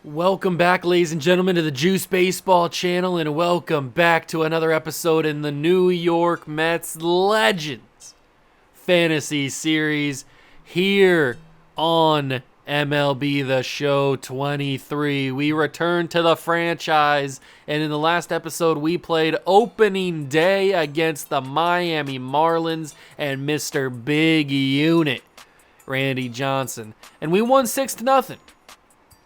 Welcome back, ladies and gentlemen, to the Juice Baseball channel, and welcome back to another episode in the New York Mets Legends Fantasy Series here on MLB The Show 23. We return to the franchise, and in the last episode, we played opening day against the Miami Marlins and Mr. Big Unit, Randy Johnson, and we won 6-0.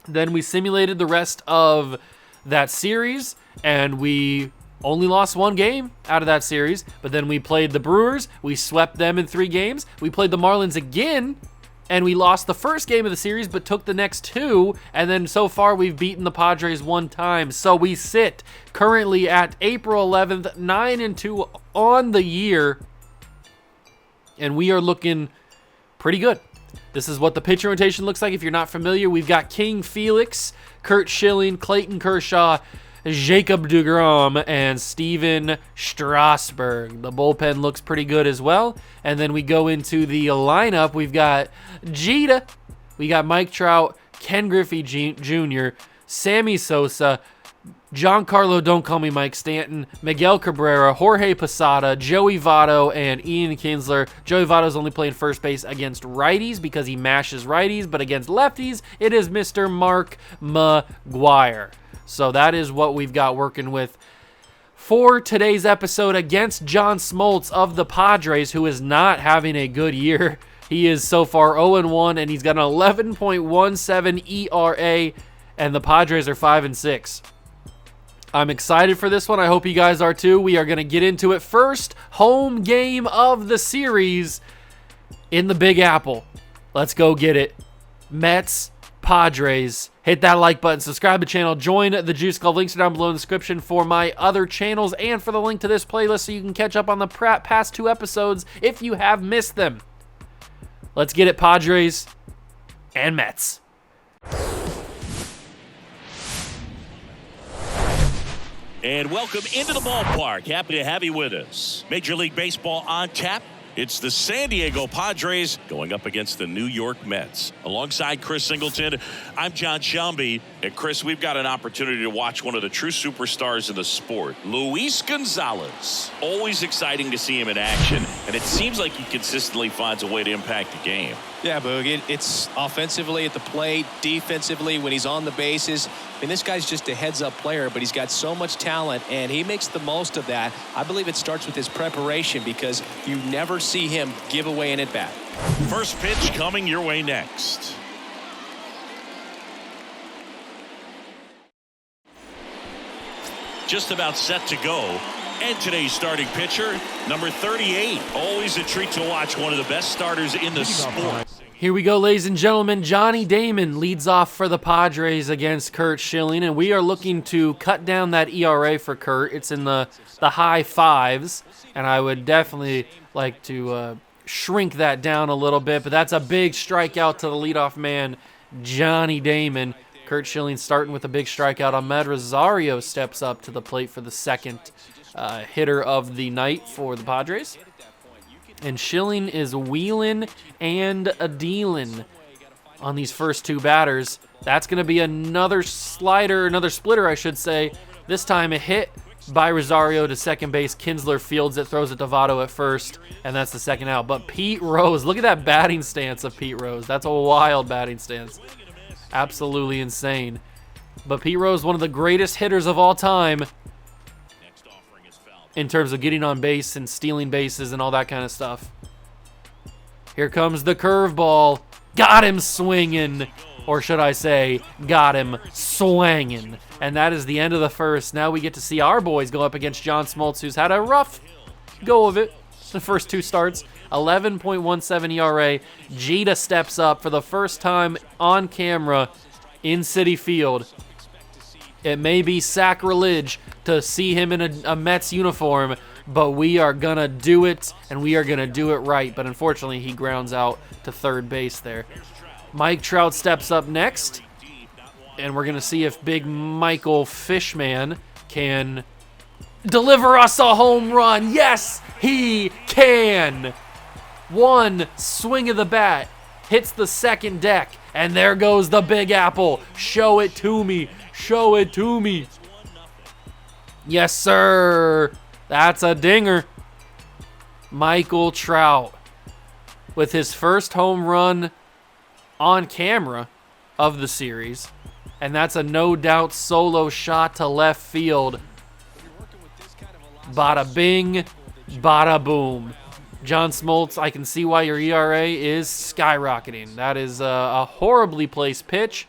Then we simulated the rest of that series, and we only lost one game out of that series. But then we played the Brewers. We swept them in 3 games. We played the Marlins again, and we lost the first game of the series, but took the next 2. And then so far, we've beaten the Padres 1 time. So we sit currently at April 11th, 9-2 on the year, and we are looking pretty good. This is what the pitcher rotation looks like. If you're not familiar, we've got King Felix, Curt Schilling, Clayton Kershaw, Jacob deGrom, and Steven Strasburg. The bullpen looks pretty good as well. And then we go into the lineup. We've got Jeter, we got Mike Trout, Ken Griffey Jr., Sammy Sosa, Giancarlo Don't Call Me Mike Stanton, Miguel Cabrera, Jorge Posada, Joey Votto, and Ian Kinsler. Joey Votto's only playing first base against righties because he mashes righties, but against lefties, it is Mr. Mark McGwire. So that is what we've got working with for today's episode against John Smoltz of the Padres, who is not having a good year. He is so far 0-1, and he's got an 11.17 ERA, and the Padres are 5-6. I'm excited for this one. I hope you guys are too. We are going to get into it. First home game of the series in the Big Apple. Let's go get it. Mets, Padres. Hit that like button, subscribe to the channel, join the Juice Club. Links are down below in the description for my other channels and for the link to this playlist so you can catch up on the past 2 episodes if you have missed them. Let's get it, Padres and Mets. And welcome into the ballpark. Happy to have you with us. Major League Baseball on tap. It's the San Diego Padres going up against the New York Mets. Alongside Chris Singleton, I'm John Shelby. And Chris, we've got an opportunity to watch one of the true superstars in the sport, Luis Gonzalez. Always exciting to see him in action, and it seems like he consistently finds a way to impact the game. Yeah, Boog, it's offensively at the plate, defensively when he's on the bases. I mean, this guy's just a heads-up player, but he's got so much talent, and he makes the most of that. I believe it starts with his preparation because you never see him give away an at-bat. First pitch coming your way next. Just about set to go. And today's starting pitcher, number 38. Always a treat to watch one of the best starters in the sport. Here we go, ladies and gentlemen. Johnny Damon leads off for the Padres against Curt Schilling, and we are looking to cut down that ERA for Curt. It's in the high 5s, and I would definitely like to shrink that down a little bit, but that's a big strikeout to the leadoff man, Johnny Damon. Curt Schilling starting with a big strikeout. Ahmed Rosario steps up to the plate for the second hitter of the night for the Padres. And Schilling is wheeling and a dealing on these first 2 batters. That's going to be another splitter, I should say. This time a hit by Rosario to second base. Kinsler fields it, throws it to Votto at first, and that's the second out. But Pete Rose, look at that batting stance of Pete Rose. That's a wild batting stance. Absolutely insane. But Pete Rose, one of the greatest hitters of all time in terms of getting on base and stealing bases and all that kind of stuff. Here comes the curveball. Got him swinging. Or should I say, got him swanging. And that is the end of the first. Now we get to see our boys go up against John Smoltz, who's had a rough go of it the first 2 starts. 11.17 ERA. Jeter steps up for the first time on camera in Citi Field. It may be sacrilege to see him in a Mets uniform, but we are going to do it, and we are going to do it right. But unfortunately, he grounds out to third base there. Mike Trout steps up next, and we're going to see if big Michael Fishman can deliver us a home run. Yes, he can. One swing of the bat hits the second deck, And there goes the Big Apple. Show it to me. Show it to me. Yes, sir. That's a dinger. Michael Trout with his first home run on camera of the series. And that's a no-doubt solo shot to left field. Bada bing, bada boom. John Smoltz, I can see why your ERA is skyrocketing. That is a horribly placed pitch.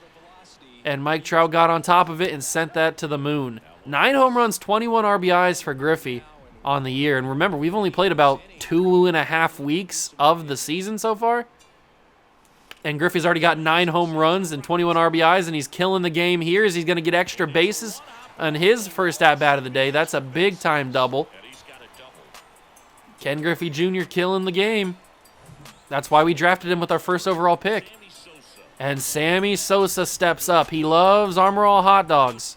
And Mike Trout got on top of it and sent that to the moon. 9 home runs, 21 RBIs for Griffey on the year. And remember, we've only played about 2.5 weeks of the season so far. And Griffey's already got 9 home runs and 21 RBIs, and he's killing the game here as he's going to get extra bases on his first at-bat of the day. That's a big-time double. Ken Griffey Jr. killing the game. That's why we drafted him with our first overall pick. And Sammy Sosa steps up. He loves Armor All hot dogs.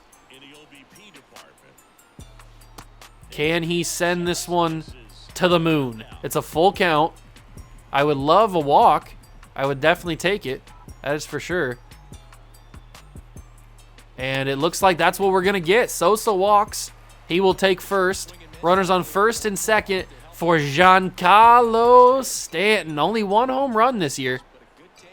Can he send this one to the moon? It's a full count. I would love a walk. I would definitely take it. That is for sure. And it looks like that's what we're going to get. Sosa walks. He will take first. Runners on first and second for Giancarlo Stanton. Only 1 home run this year.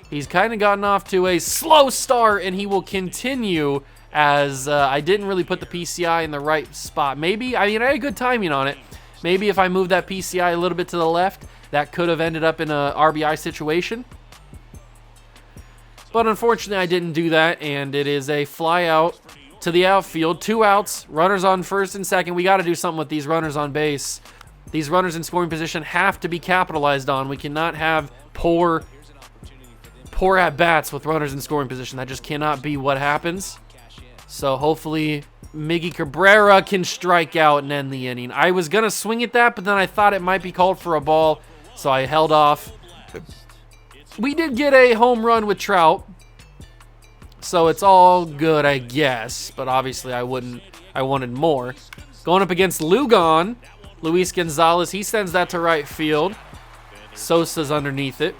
He's kind of gotten off to a slow start, and he will continue as I didn't really put the PCI in the right spot. Maybe, I had good timing on it. Maybe if I moved that PCI a little bit to the left, that could have ended up in a RBI situation. But unfortunately, I didn't do that, and it is a fly out to the outfield. 2 outs, runners on first and second. We got to do something with these runners on base. These runners in scoring position have to be capitalized on. We cannot have poor at-bats with runners in scoring position. That just cannot be what happens. So hopefully Miggy Cabrera can strike out and end the inning. I was going to swing at that, but then I thought it might be called for a ball, so I held off. We did get a home run with Trout, so it's all good, I guess. But obviously I wanted more. Going up against Lugon, Luis Gonzalez, he sends that to right field. Sosa's underneath it.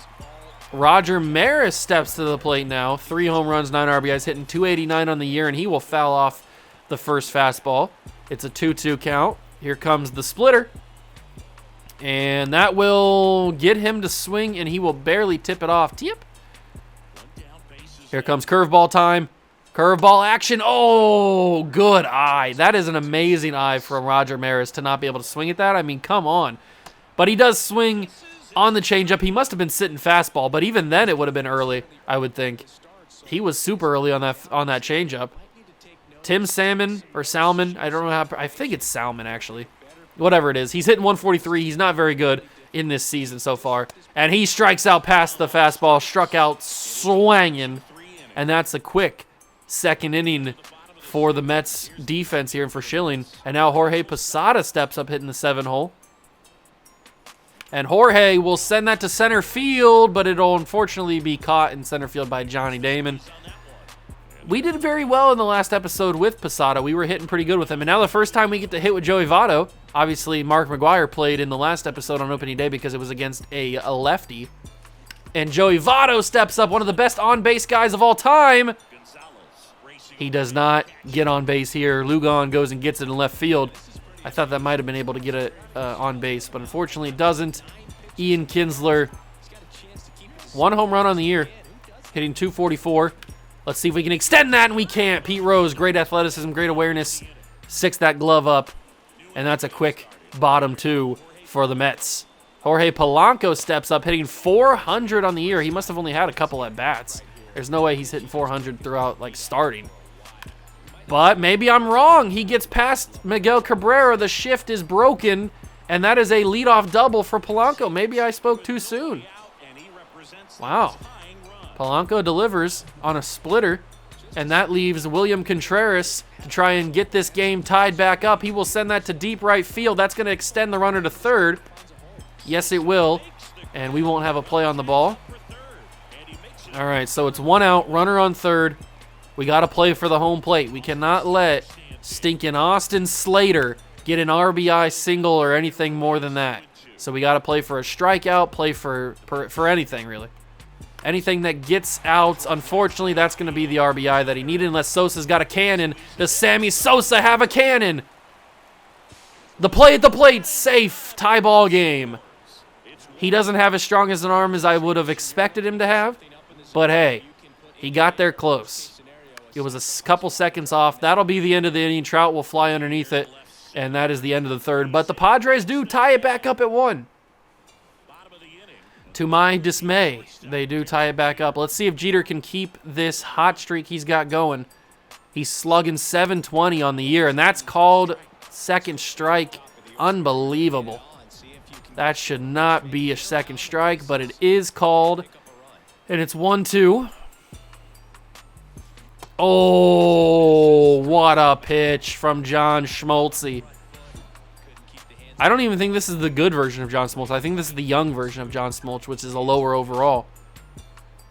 Roger Maris steps to the plate now. 3 home runs, 9 RBIs, hitting .289 on the year, and he will foul off the first fastball. It's a 2-2 count. Here comes the splitter. And that will get him to swing, and he will barely tip it off. Tip. Here comes curveball time. Curveball action. Oh, good eye. That is an amazing eye from Roger Maris to not be able to swing at that. I mean, come on. But he does swing on the changeup. He must have been sitting fastball, but even then it would have been early, I would think. He was super early on that changeup. Tim Salmon, or Salmon, I don't know how, I think it's Salmon actually. Whatever it is. He's hitting 143. He's not very good in this season so far. And he strikes out past the fastball, struck out swanging. And that's a quick second inning for the Mets defense here and for Schilling. And now Jorge Posada steps up hitting the 7-hole. And Jorge will send that to center field, but it'll unfortunately be caught in center field by Johnny Damon. We did very well in the last episode with Posada. We were hitting pretty good with him. And now the first time we get to hit with Joey Votto, obviously Mark McGwire played in the last episode on opening day because it was against a lefty. And Joey Votto steps up, one of the best on-base guys of all time. He does not get on base here. Lugon goes and gets it in left field. I thought that might have been able to get it on base, but unfortunately it doesn't. Ian Kinsler, 1 home run on the year, hitting .244. Let's see if we can extend that, and we can't. Pete Rose, great athleticism, great awareness, sticks that glove up, and that's a quick bottom 2 for the Mets. Jorge Polanco steps up, hitting .400 on the year. He must have only had a couple at bats. There's no way he's hitting .400 throughout, starting. But maybe I'm wrong. He gets past Miguel Cabrera. The shift is broken, and that is a leadoff double for Polanco. Maybe I spoke too soon. Wow. Polanco delivers on a splitter, and that leaves William Contreras to try and get this game tied back up. He will send that to deep right field. That's going to extend the runner to third. Yes, it will, and we won't have a play on the ball. All right, so it's 1 out, runner on third. We got to play for the home plate. We cannot let stinking Austin Slater get an RBI single or anything more than that. So we got to play for a strikeout, play for anything, really. Anything that gets out, unfortunately, that's going to be the RBI that he needed unless Sosa's got a cannon. Does Sammy Sosa have a cannon? The play at the plate, safe, tie ball game. He doesn't have as strong as an arm as I would have expected him to have, but hey, he got there close. It was a couple seconds off. That'll be the end of the inning. Trout will fly underneath it, and that is the end of the third. But the Padres do tie it back up at 1. To my dismay, they do tie it back up. Let's see if Jeter can keep this hot streak he's got going. He's slugging .720 on the year, and that's called second strike. Unbelievable. That should not be a second strike, but it is called, and it's 1-2. Oh, what a pitch from John Schmaltzy. I don't even think this is the good version of John Smoltz. I think this is the young version of John Smoltz, which is a lower overall.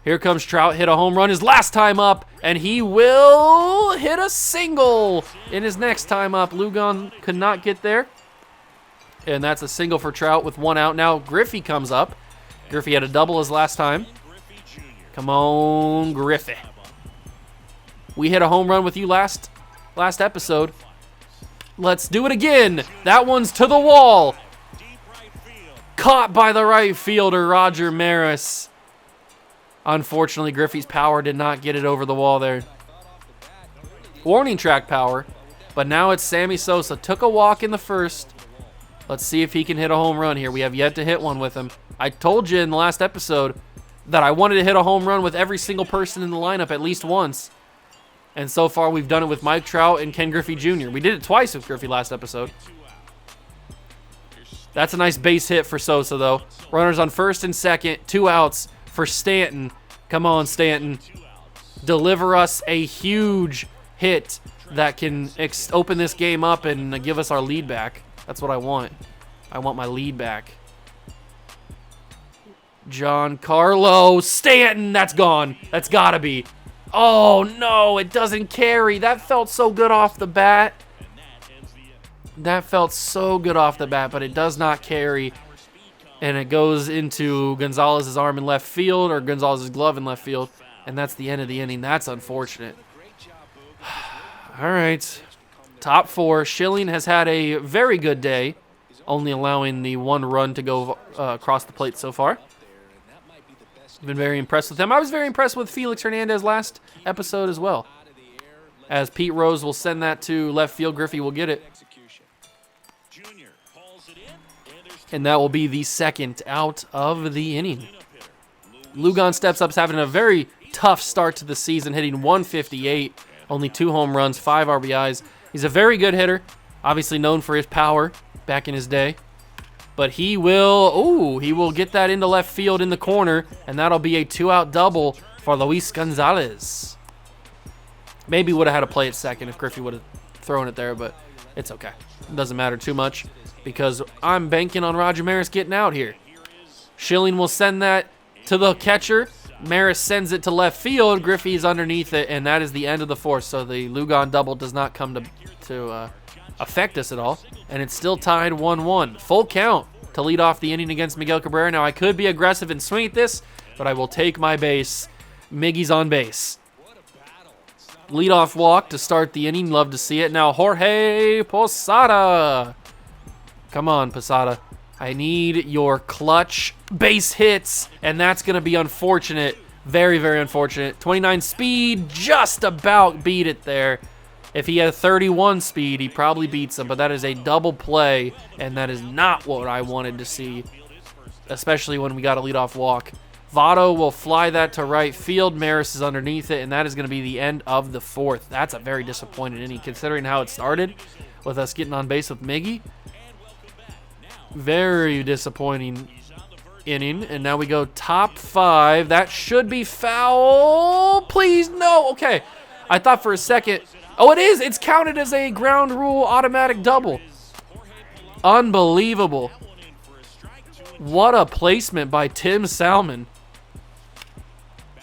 Here comes Trout, hit a home run his last time up, and he will hit a single in his next time up. Lugan could not get there, and that's a single for Trout with 1 out. Now Griffey comes up. Griffey had a double his last time. Come on, Griffey. We hit a home run with you last episode. Let's do it again. That one's to the wall. Caught by the right fielder, Roger Maris. Unfortunately, Griffey's power did not get it over the wall there. Warning track power, but now it's Sammy Sosa. Took a walk in the first. Let's see if he can hit a home run here. We have yet to hit one with him. I told you in the last episode that I wanted to hit a home run with every single person in the lineup at least once. And so far, we've done it with Mike Trout and Ken Griffey Jr. We did it twice with Griffey last episode. That's a nice base hit for Sosa, though. Runners on first and second. 2 outs for Stanton. Come on, Stanton. Deliver us a huge hit that can open this game up and give us our lead back. That's what I want. I want my lead back. Giancarlo Stanton. That's gone. That's got to be. Oh, no, it doesn't carry. That felt so good off the bat. That felt so good off the bat, but it does not carry. And it goes into Gonzalez's arm in left field, or Gonzalez's glove in left field. And that's the end of the inning. That's unfortunate. All right. Top 4. Schilling has had a very good day, only allowing the 1 run to go across the plate so far. Been very impressed with him. I was very impressed with Felix Hernandez last episode as well. As Pete Rose will send that to left field, Griffey will get it. And that will be the second out of the inning. Lugan steps up, having a very tough start to the season, hitting .158, only 2 home runs, 5 RBIs. He's a very good hitter, obviously known for his power back in his day. But he will get that into left field in the corner, and that'll be a 2-out double for Luis Gonzalez. Maybe would have had to play it second if Griffey would have thrown it there, but it's okay. It doesn't matter too much because I'm banking on Roger Maris getting out here. Schilling will send that to the catcher. Maris sends it to left field. Griffey's underneath it, and that is the end of the 4th. So the Lugan double does not come to affect us at all. And it's still tied 1-1. Full count to lead off the inning against Miguel Cabrera. Now, I could be aggressive and swing at this, but I will take my base. Miggy's on base. Leadoff walk to start the inning. Love to see it. Now, Jorge Posada. Come on, Posada. I need your clutch base hits, and that's going to be unfortunate. Very, very unfortunate. 29 speed, just about beat it there. If he had 31 speed, he probably beats him, but that is a double play, and that is not what I wanted to see, especially when we got a leadoff walk. Votto will fly that to right field. Maris is underneath it, and that is going to be the end of the 4th. That's a very disappointing inning, considering how it started with us getting on base with Miggy. Very disappointing inning, and now we go top 5. That should be foul. Please, no. Okay, I thought for a second. Oh, it is. It's counted as a ground rule automatic double. Unbelievable. What a placement by Tim Salmon.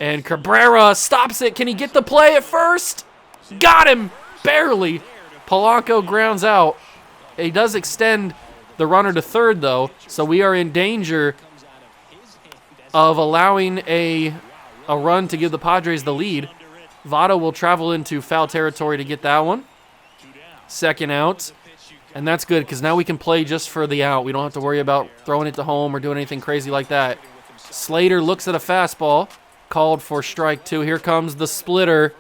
And Cabrera stops it. Can he get the play at first? Got him. Barely. Polanco grounds out. He does extend the runner to third, though, so we are in danger of allowing a a run to give the Padres the lead. Votto will travel into foul territory to get that one. Second out. And that's good because now we can play just for the out. We don't have to worry about throwing it to home or doing anything crazy like that. Slater looks at a fastball. Called for strike 2. Here comes the splitter.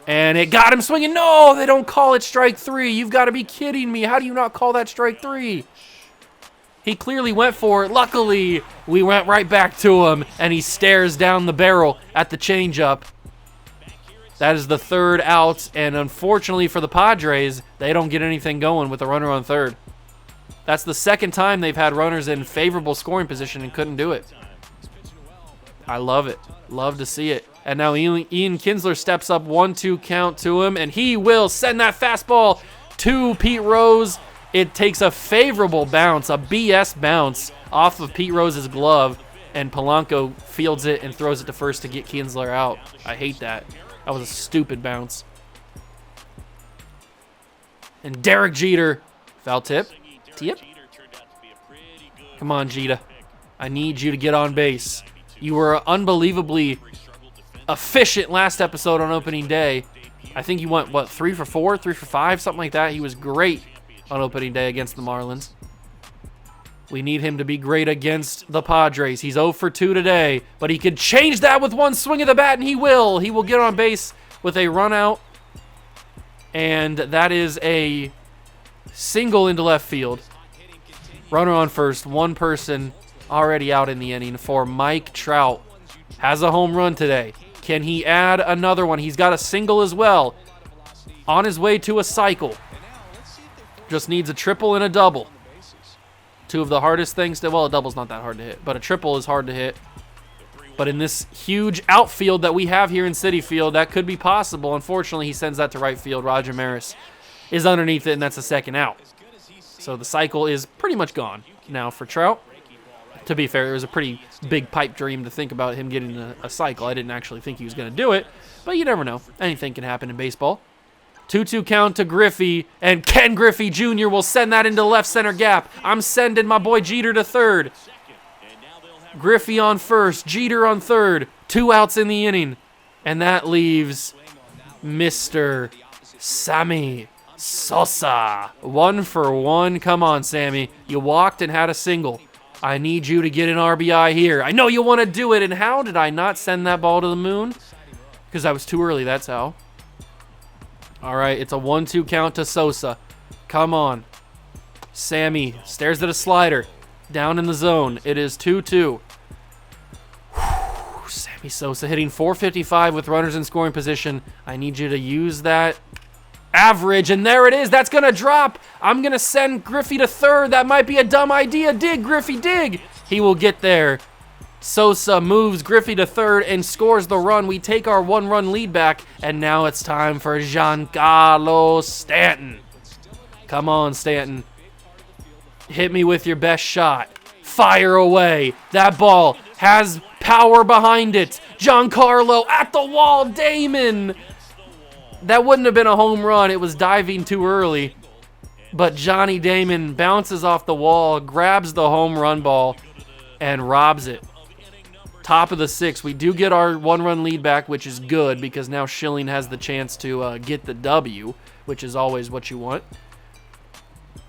And it got him swinging. No, they don't call it strike 3. You've got to be kidding me. How do you not call that strike 3? He clearly went for it. Luckily, we went right back to him, and he stares down the barrel at the changeup. That is the third out, and unfortunately for the Padres, they don't get anything going with a runner on third. That's the second time they've had runners in favorable scoring position and couldn't do it. I love it. Love to see it. And now Ian Kinsler steps up, 1-2 count to him, and he will send that fastball to Pete Rose. It takes a favorable bounce, a BS bounce, off of Pete Rose's glove, and Polanco fields it and throws it to first to get Kinsler out. I hate that. That was a stupid bounce. And Derek Jeter, foul tip. Tip? Come on, Jeter. I need you to get on base. You were unbelievably efficient last episode on opening day. I think you went, 3 for 4, 3 for 5, something like that. He was great on opening day against the Marlins. We need him to be great against the Padres. He's 0 for 2 today, but he could change that with one swing of the bat, and he will. He will get on base with a run out, and that is a single into left field. Runner on first, one person already out in the inning for Mike Trout. Has a home run today. Can he add another one? He's got a single as well. On his way to a cycle. Just needs a triple and a double. Two of the hardest things to, well, a double's not that hard to hit, but a triple is hard to hit. But in this huge outfield that we have here in Citi Field, that could be possible. Unfortunately, he sends that to right field. Roger Maris is underneath it, and that's a second out. So the cycle is pretty much gone now for Trout. To be fair, it was a pretty big pipe dream to think about him getting a cycle. I didn't actually think he was going to do it, but you never know. Anything can happen in baseball. 2-2 count to Griffey, and Ken Griffey Jr. will send that into left center gap. I'm sending my boy Jeter to third. Griffey on first, Jeter on third. 2 outs in the inning, and that leaves Mr. Sammy Sosa. 1 for 1. Come on, Sammy. You walked and had a single. I need you to get an RBI here. I know you want to do it, and how did I not send that ball to the moon? Because I was too early, that's how. All right, it's a 1-2 count to Sosa. Come on. Sammy stares at a slider. Down in the zone. It is 2-2. Sammy Sosa hitting .455 with runners in scoring position. I need you to use that average, and there it is. That's going to drop. I'm going to send Griffey to third. That might be a dumb idea. Dig, Griffey, dig. He will get there. Sosa moves Griffey to third and scores the run. We take our 1-run lead back, and now it's time for Giancarlo Stanton. Come on, Stanton. Hit me with your best shot. Fire away. That ball has power behind it. Giancarlo at the wall. Damon. That wouldn't have been a home run. It was diving too early. But Johnny Damon bounces off the wall, grabs the home run ball, and robs it. Top of the 6th. We do get our 1-run lead back, which is good because now Schilling has the chance to get the W, which is always what you want.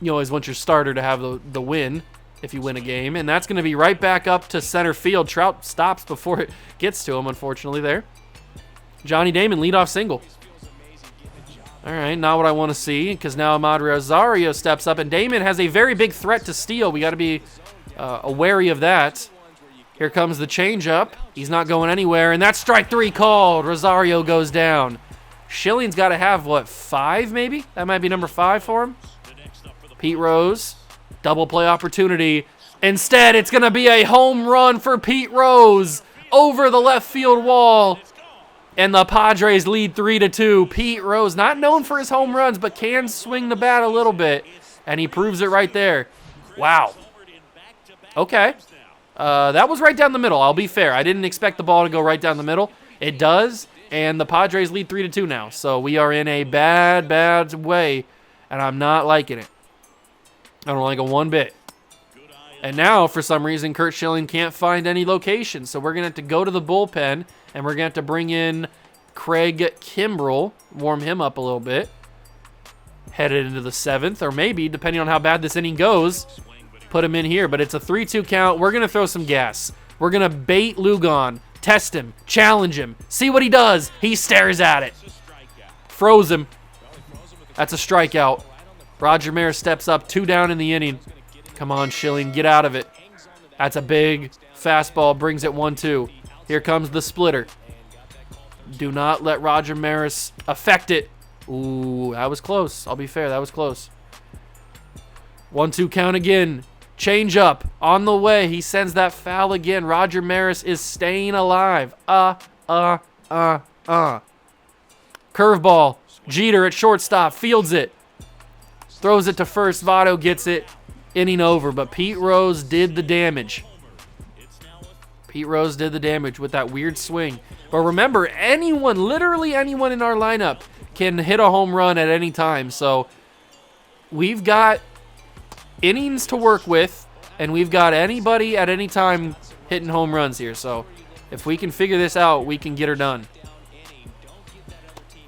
You always want your starter to have the win if you win a game. And that's going to be right back up to center field. Trout stops before it gets to him, unfortunately, there. Johnny Damon, leadoff single. All right, not what I want to see because now Ahmad Rosario steps up, and Damon has a very big threat to steal. We got to be wary of that. Here comes the changeup. He's not going anywhere, and that's strike 3 called. Rosario goes down. Schilling's got to have, 5 maybe? That might be number 5 for him. Pete Rose, double play opportunity. Instead, it's going to be a home run for Pete Rose over the left field wall. And the Padres lead 3-2. Pete Rose, not known for his home runs, but can swing the bat a little bit. And he proves it right there. Wow. Okay. That was right down the middle, I'll be fair. I didn't expect the ball to go right down the middle. It does, and the Padres lead 3-2 now. So we are in a bad, bad way, and I'm not liking it. I don't like it one bit. And now, for some reason, Curt Schilling can't find any location. So we're going to have to go to the bullpen And we're going to have to bring in Craig Kimbrell, warm him up a little bit. Headed into the 7th, or maybe, depending on how bad this inning goes, put him in here. But it's a 3-2 count. We're going to throw some gas. We're going to bait Lugon, test him, challenge him, see what he does. He stares at it. Froze him. That's a strikeout. Roger Maris steps up, 2 down in the inning. Come on, Schilling, get out of it. That's a big fastball, brings it 1-2. Here comes the splitter. Do not let Roger Maris affect it. Ooh, that was close. I'll be fair, that was close. 1-2 count again. Change up. On the way, he sends that foul again. Roger Maris is staying alive. Curveball. Jeter at shortstop, fields it. Throws it to first. Votto gets it. Inning over, but Pete Rose did the damage. Pete Rose did the damage with that weird swing. But remember, anyone, literally anyone in our lineup can hit a home run at any time. So we've got innings to work with, and we've got anybody at any time hitting home runs here. So if we can figure this out, we can get her done.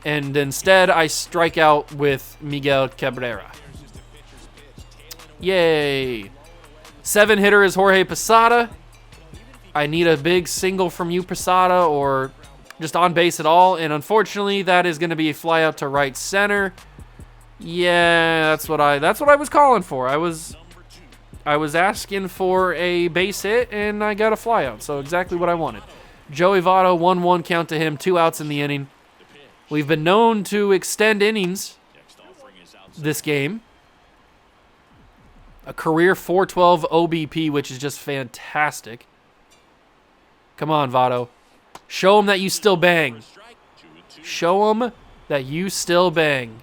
And instead, I strike out with Miguel Cabrera. Yay. 7-hitter is Jorge Posada. I need a big single from you, Posada, or just on base at all. And unfortunately, that is going to be a fly out to right center. Yeah, that's what I was calling for. I was asking for a base hit, and I got a fly out. So exactly what I wanted. Joey Votto, 1-1 count to him, 2 outs in the inning. We've been known to extend innings this game. A career 412 OBP, which is just fantastic. Come on, Votto. Show him that you still bang. Show him that you still bang.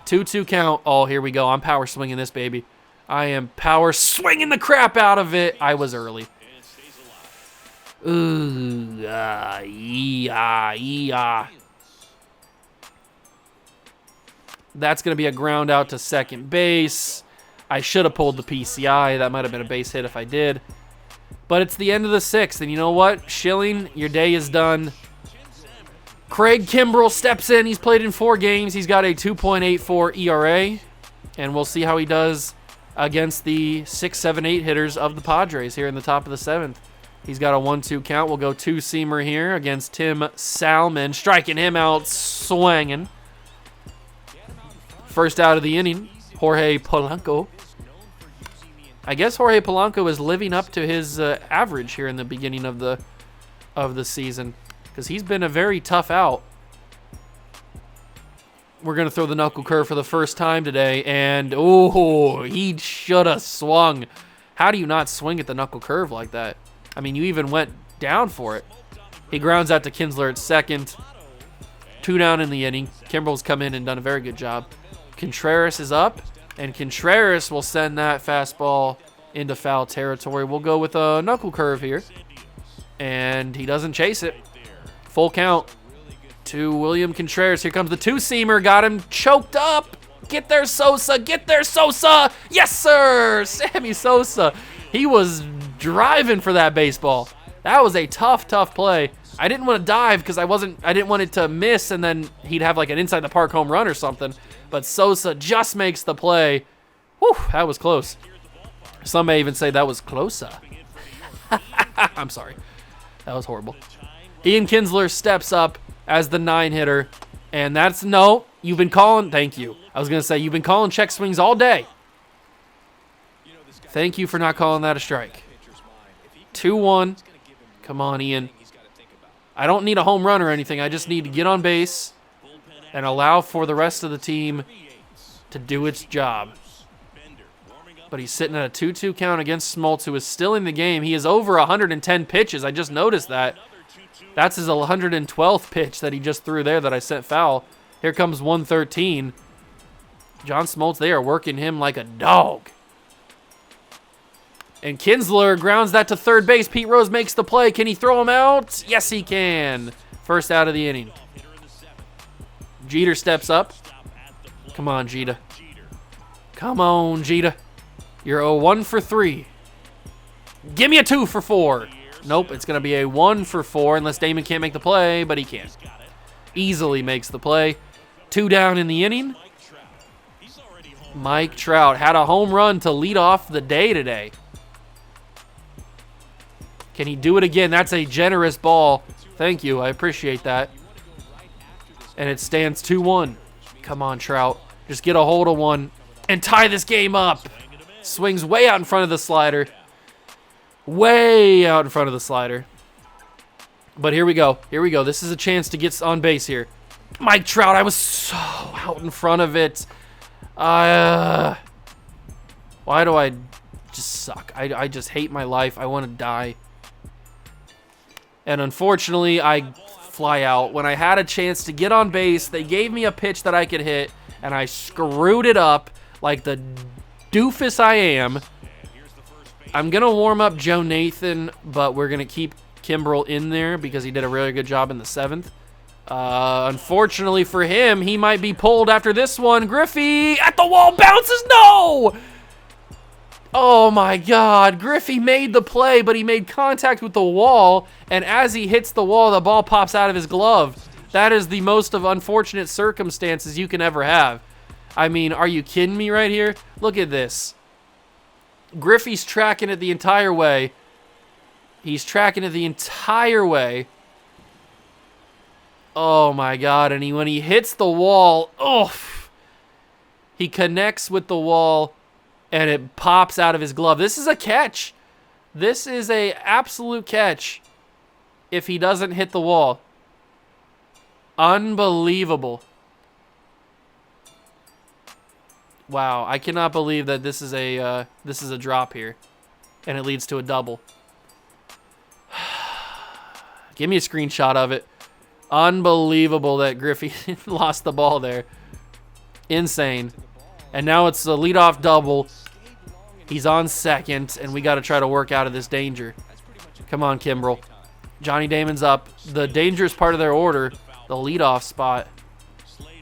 2-2 count. Oh, here we go. I'm power swinging this, baby. I am power swinging the crap out of it. I was early. Ooh, That's going to be a ground out to second base. I should have pulled the PCI. That might have been a base hit if I did. But it's the end of the 6th, and you know what? Schilling, your day is done. Craig Kimbrell steps in. He's played in 4 games. He's got a 2.84 ERA, and we'll see how he does against the 6, 7, 8 hitters of the Padres here in the top of the 7th. He's got a 1-2 count. We'll go 2-seamer here against Tim Salmon, striking him out, swinging. First out of the inning, Jorge Polanco. I guess Jorge Polanco is living up to his average here in the beginning of the season, because he's been a very tough out. We're going to throw the knuckle curve for the first time today, and oh, he should have swung. How do you not swing at the knuckle curve like that? I mean, you even went down for it. He grounds out to Kinsler at second. 2 down in the inning. Kimbrell's come in and done a very good job. Contreras is up, and Contreras will send that fastball into foul territory. We'll go with a knuckle curve here, and he doesn't chase it. Full count to William Contreras. Here comes the 2-seamer. Got him choked up. Get there, Sosa. Get there, Sosa. Yes, sir. Sammy Sosa. He was driving for that baseball. That was a tough, tough play. I didn't want to dive because I didn't want it to miss and then he'd have like an inside the park home run or something. But Sosa just makes the play. Whew, that was close. Some may even say that was closer. I'm sorry. That was horrible. Ian Kinsler steps up as the 9-hitter. And that's no. You've been calling. Thank you. I was going to say you've been calling check swings all day. Thank you for not calling that a strike. 2-1. Come on, Ian. I don't need a home run or anything. I just need to get on base and allow for the rest of the team to do its job. But he's sitting at a 2-2 count against Smoltz, who is still in the game. He is over 110 pitches. I just noticed that. That's his 112th pitch that he just threw there that I sent foul. Here comes 113. John Smoltz, they are working him like a dog. And Kinsler grounds that to third base. Pete Rose makes the play. Can he throw him out? Yes, he can. First out of the inning. Jeter steps up. Come on, Jeter. Come on, Jeter. You're a 1 for 3. Give me a 2 for 4. Nope, it's going to be a 1 for 4 unless Damon can't make the play, but he can. Easily makes the play. 2 down in the inning. Mike Trout had a home run to lead off the day today. Can he do it again? That's a generous ball. Thank you. I appreciate that. And it stands 2-1. Come on, Trout. Just get a hold of one and tie this game up. Swings way out in front of the slider. Way out in front of the slider. But here we go. Here we go. This is a chance to get on base here. Mike Trout, I was so out in front of it. Why do I just suck? I just hate my life. I want to die. And unfortunately, I fly out. When I had a chance to get on base, they gave me a pitch that I could hit, and I screwed it up like the doofus I am. I'm going to warm up Joe Nathan, but we're going to keep Kimbrel in there because he did a really good job in the 7th. Unfortunately for him, he might be pulled after this one. Griffey at the wall, bounces, no! Oh my God, Griffey made the play, but he made contact with the wall, and as he hits the wall, the ball pops out of his glove. That is the most of unfortunate circumstances you can ever have. I mean, are you kidding me right here? Look at this. Griffey's tracking it the entire way. He's tracking it the entire way. Oh my God, and when he hits the wall, he connects with the wall, and it pops out of his glove. This is a catch. This is a absolute catch if he doesn't hit the wall. Unbelievable. Wow, I cannot believe that this is a drop here, and it leads to a double. Give me a screenshot of it. Unbelievable that Griffey lost the ball there. Insane. And now it's a leadoff double. He's on second, and we got to try to work out of this danger. Come on, Kimbrel. Johnny Damon's up. The dangerous part of their order, the leadoff spot.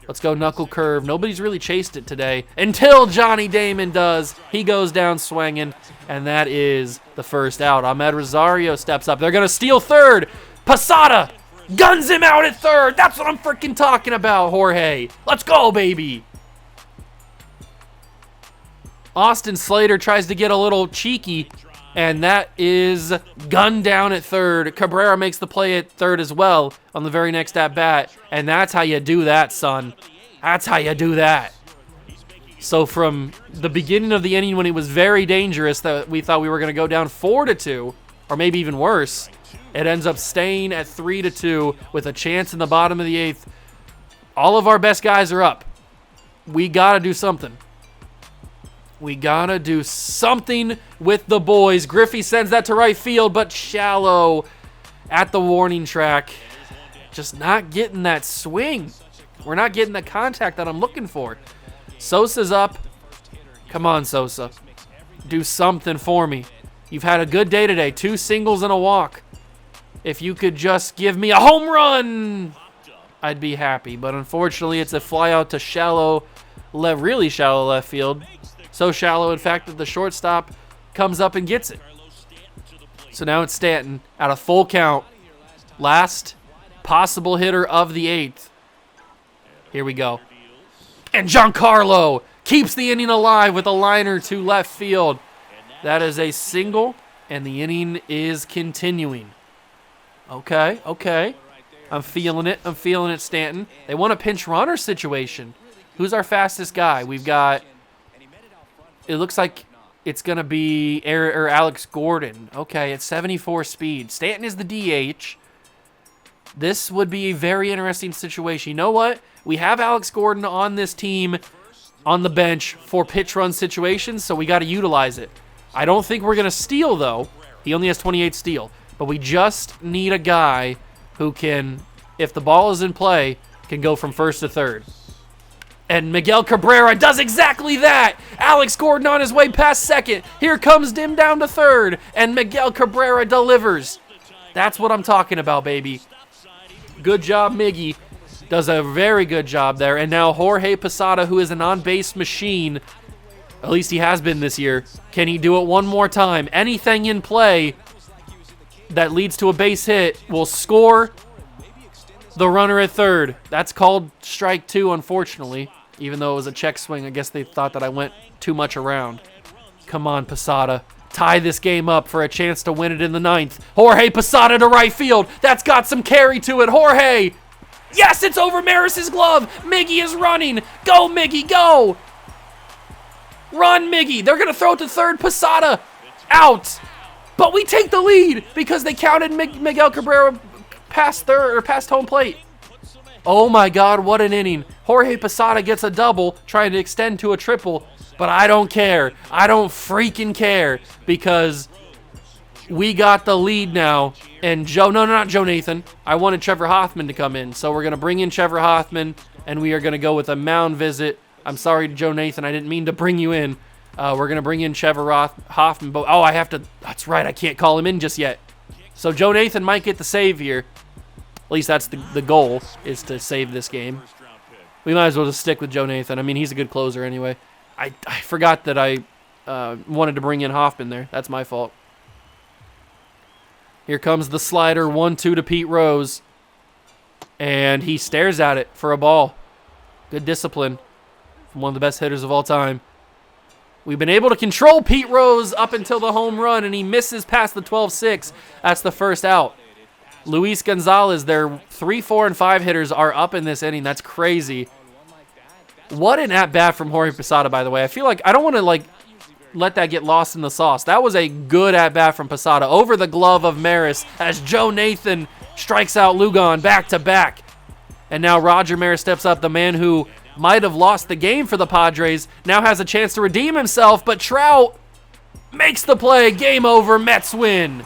Let's go knuckle curve. Nobody's really chased it today until Johnny Damon does. He goes down swinging, and that is the first out. Ahmed Rosario steps up. They're going to steal third. Posada guns him out at third. That's what I'm freaking talking about, Jorge. Let's go, baby. Austin Slater tries to get a little cheeky, and that is gunned down at third. Cabrera makes the play at third as well on the very next at-bat, and that's how you do that, son. That's how you do that. So from the beginning of the inning when it was very dangerous that we thought we were going to go down 4-2, or maybe even worse, it ends up staying at 3-2 with a chance in the bottom of the 8th. All of our best guys are up. We got to do something. We got to do something with the boys. Griffey sends that to right field, but shallow at the warning track. Just not getting that swing. We're not getting the contact that I'm looking for. Sosa's up. Come on, Sosa. Do something for me. You've had a good day today. 2 singles and a walk. If you could just give me a home run, I'd be happy. But unfortunately, it's a fly out to shallow, really shallow left field. So shallow, in fact, that the shortstop comes up and gets it. So now it's Stanton at a full count. Last possible hitter of the 8th. Here we go. And Giancarlo keeps the inning alive with a liner to left field. That is a single, and the inning is continuing. Okay, okay. I'm feeling it. I'm feeling it, Stanton. They want a pinch runner situation. Who's our fastest guy? We've got... It looks like it's going to be Alex Gordon. Okay, at 74 speed. Stanton is the DH. This would be a very interesting situation. You know what? We have Alex Gordon on this team on the bench for pitch run situations, so we got to utilize it. I don't think we're going to steal, though. He only has 28 steal. But we just need a guy who can, if the ball is in play, can go from first to third. And Miguel Cabrera does exactly that. Alex Gordon on his way past second. Here comes Dim down to third. And Miguel Cabrera delivers. That's what I'm talking about, baby. Good job, Miggy. Does a very good job there. And now Jorge Posada, who is an on-base machine, at least he has been this year. Can he do it one more time? Anything in play. that leads to a base hit will score the runner at third. That's called strike 2, unfortunately. Even though it was a check swing, I guess they thought that I went too much around. Come on, Posada. Tie this game up for a chance to win it in the 9th. Jorge Posada to right field. That's got some carry to it. Jorge. Yes, it's over Maris's glove. Miggy is running. Go, Miggy, go. Run, Miggy. They're going to throw it to third. Posada out. But we take the lead because they counted Miguel Cabrera past third or past home plate. Oh my God, what an inning. Jorge Posada gets a double, trying to extend to a triple, but I don't care. I don't freaking care because we got the lead now. And not Joe Nathan. I wanted Trevor Hoffman to come in, so we're going to bring in Trevor Hoffman, and we are going to go with a mound visit. I'm sorry, Joe Nathan, I didn't mean to bring you in. We're going to bring in Trevor Hoffman, but that's right, I can't call him in just yet. So Joe Nathan might get the save here. At least that's the goal, is to save this game. We might as well just stick with Joe Nathan. I mean, he's a good closer anyway. I forgot that I wanted to bring in Hoffman there. That's my fault. Here comes the slider, 1-2 to Pete Rose. And he stares at it for a ball. Good discipline from one of the best hitters of all time. We've been able to control Pete Rose up until the home run, and he misses past the 12-6. That's the first out. Luis Gonzalez, their 3, 4, and 5 hitters are up in this inning. That's crazy. What an at-bat from Jorge Posada, by the way. I feel like I don't want to let that get lost in the sauce. That was a good at-bat from Posada over the glove of Maris as Joe Nathan strikes out Lugon back-to-back. And now Roger Maris steps up, the man who might have lost the game for the Padres, now has a chance to redeem himself, but Trout makes the play. Game over. Mets win.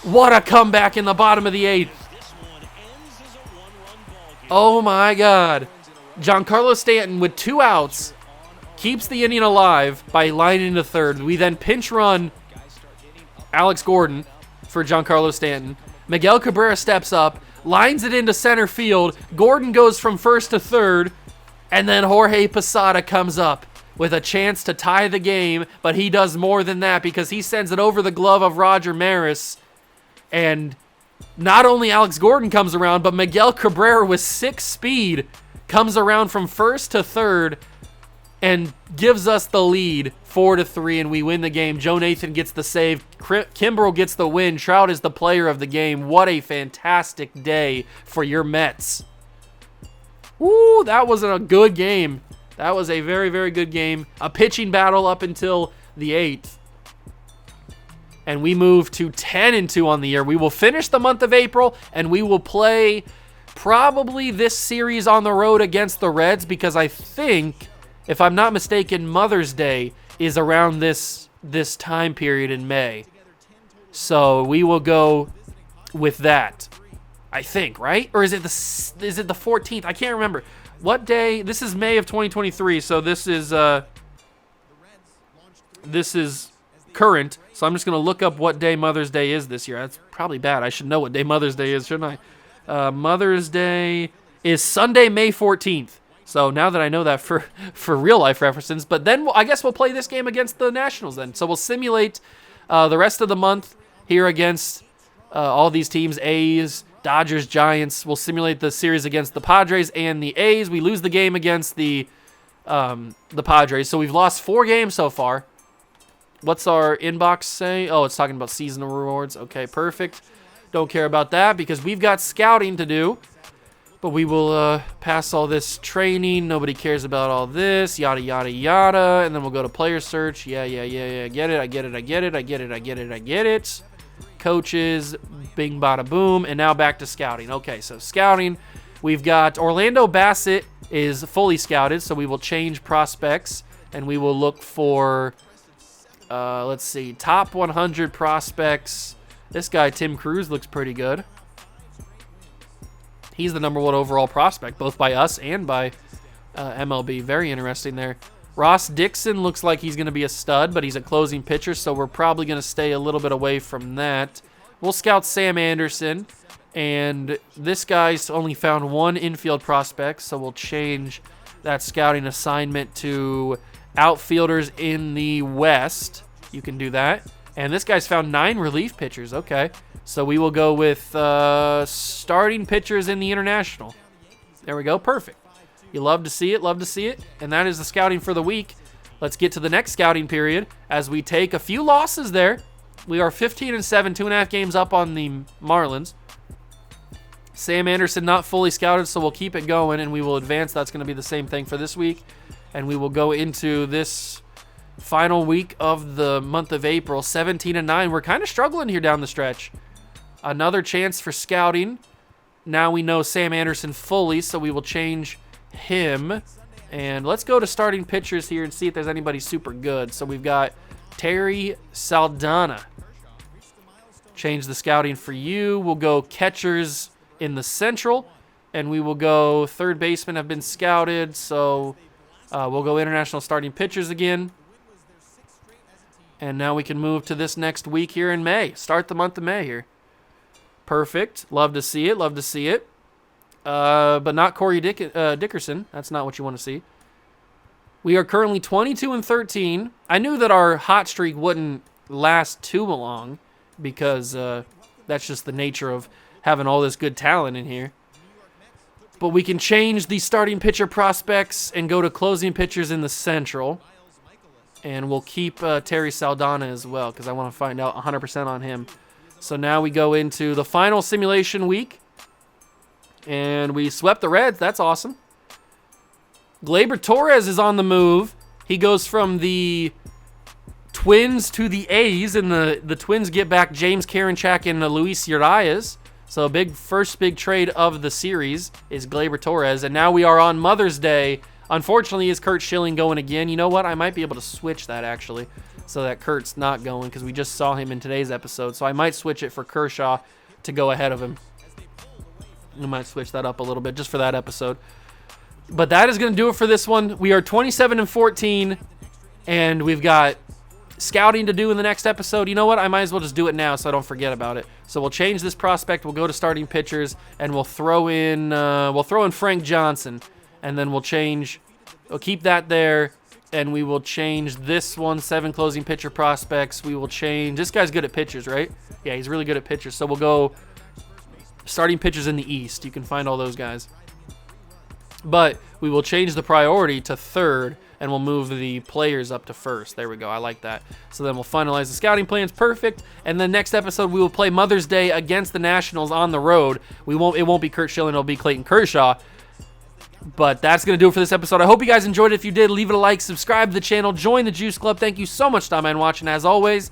What a comeback in the bottom of the 8th. Oh my God. Giancarlo Stanton with 2 outs keeps the inning alive by lining to third. We then pinch run Alex Gordon for Giancarlo Stanton. Miguel Cabrera steps up, lines it into center field. Gordon goes from first to third, and then Jorge Posada comes up with a chance to tie the game, but he does more than that because he sends it over the glove of Roger Maris. And not only Alex Gordon comes around, but Miguel Cabrera with 6 speed comes around from first to third and gives us the lead 4-3, and we win the game. Joe Nathan gets the save. Kimbrel gets the win. Trout is the player of the game. What a fantastic day for your Mets. Woo, that was a good game. That was a very, very good game. A pitching battle up until the 8th. And we move to 10-2 on the year. We will finish the month of April, and we will play probably this series on the road against the Reds because I think, if I'm not mistaken, Mother's Day is around this time period in May. So we will go with that, I think, right? Or is it the 14th? I can't remember. What day? This is May of 2023, so this is current. So I'm just going to look up what day Mother's Day is this year. That's probably bad. I should know what day Mother's Day is, shouldn't I? Mother's Day is Sunday, May 14th. So now that I know that for real life references, but then I guess we'll play this game against the Nationals then. So we'll simulate the rest of the month here against all these teams, A's, Dodgers, Giants. We'll simulate the series against the Padres and the A's. We lose the game against the Padres. So we've lost 4 games so far. What's our inbox say? Oh, it's talking about seasonal rewards. Okay, perfect. Don't care about that because we've got scouting to do. But we will pass all this training. Nobody cares about all this. Yada, yada, yada. And then we'll go to player search. Yeah. I get it. Coaches. Bing, bada, boom. And now back to scouting. Okay, so scouting. We've got Orlando Bassett is fully scouted. So we will change prospects. And we will look for, let's see, top 100 prospects. This guy, Tim Cruz, looks pretty good. He's the number 1 overall prospect, both by us and by MLB. Very interesting there. Ross Dixon looks like he's going to be a stud, but he's a closing pitcher, so we're probably going to stay a little bit away from that. We'll scout Sam Anderson, and this guy's only found 1 infield prospect, so we'll change that scouting assignment to outfielders in the West. You can do that. And this guy's found 9 relief pitchers. Okay. So we will go with starting pitchers in the international. There we go. Perfect. You love to see it. Love to see it. And that is the scouting for the week. Let's get to the next scouting period as we take a few losses there. We are 15-7, 2.5 games up on the Marlins. Sam Anderson not fully scouted, so we'll keep it going, and we will advance. That's going to be the same thing for this week. And we will go into this final week of the month of April, 17-9. We're kind of struggling here down the stretch. Another chance for scouting. Now we know Sam Anderson fully, so we will change him. And let's go to starting pitchers here and see if there's anybody super good. So we've got Terry Saldana. Change the scouting for you. We'll go catchers in the Central, and we will go third baseman have been scouted, so we'll go international starting pitchers again. And now we can move to this next week here in May. Start the month of May here. Perfect. Love to see it. Love to see it. But not Corey Dickerson. That's not what you want to see. We are currently 22-13. I knew that our hot streak wouldn't last too long because that's just the nature of having all this good talent in here. But we can change the starting pitcher prospects and go to closing pitchers in the Central. And we'll keep Terry Saldana as well because I want to find out 100% on him. So now we go into the final simulation week. And we swept the Reds. That's awesome. Gleyber Torres is on the move. He goes from the Twins to the A's, and the Twins get back James Karinchak and Luis Urias. So a first big trade of the series is Gleyber Torres. And now we are on Mother's Day. Unfortunately, is Kurt Schilling going again? You know what? I might be able to switch that, actually, so that Kurt's not going because we just saw him in today's episode. So I might switch it for Kershaw to go ahead of him. We might switch that up a little bit just for that episode. But that is going to do it for this one. We are 27-14, and we've got scouting to do in the next episode. You know what? I might as well just do it now so I don't forget about it. So we'll change this prospect. We'll go to starting pitchers, and we'll throw in Frank Johnson, and then we'll keep that there, and we will change this one, 7 closing pitcher prospects. We will change. This guy's good at pitchers, right? Yeah, he's really good at pitchers. So we'll go starting pitchers in the East. You can find all those guys. But we will change the priority to third, and we'll move the players up to first. There we go. I like that. So then we'll finalize the scouting plans. Perfect. And then next episode, we will play Mother's Day against the Nationals on the road. It won't be Kurt Schilling. It'll be Clayton Kershaw. But that's going to do it for this episode. I hope you guys enjoyed it. If you did, leave it a like, subscribe to the channel, join the Juice Club. Thank you so much, Tom, and watching. As always,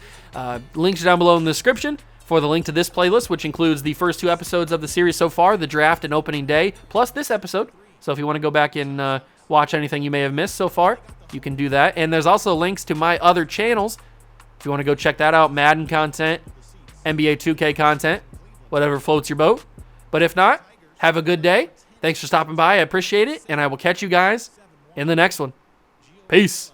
links are down below in the description for the link to this playlist, which includes the first 2 episodes of the series so far, the draft and opening day, plus this episode. So if you want to go back and watch anything you may have missed so far, you can do that. And there's also links to my other channels. If you want to go check that out, Madden content, NBA 2K content, whatever floats your boat. But if not, have a good day. Thanks for stopping by. I appreciate it. And I will catch you guys in the next one. Peace.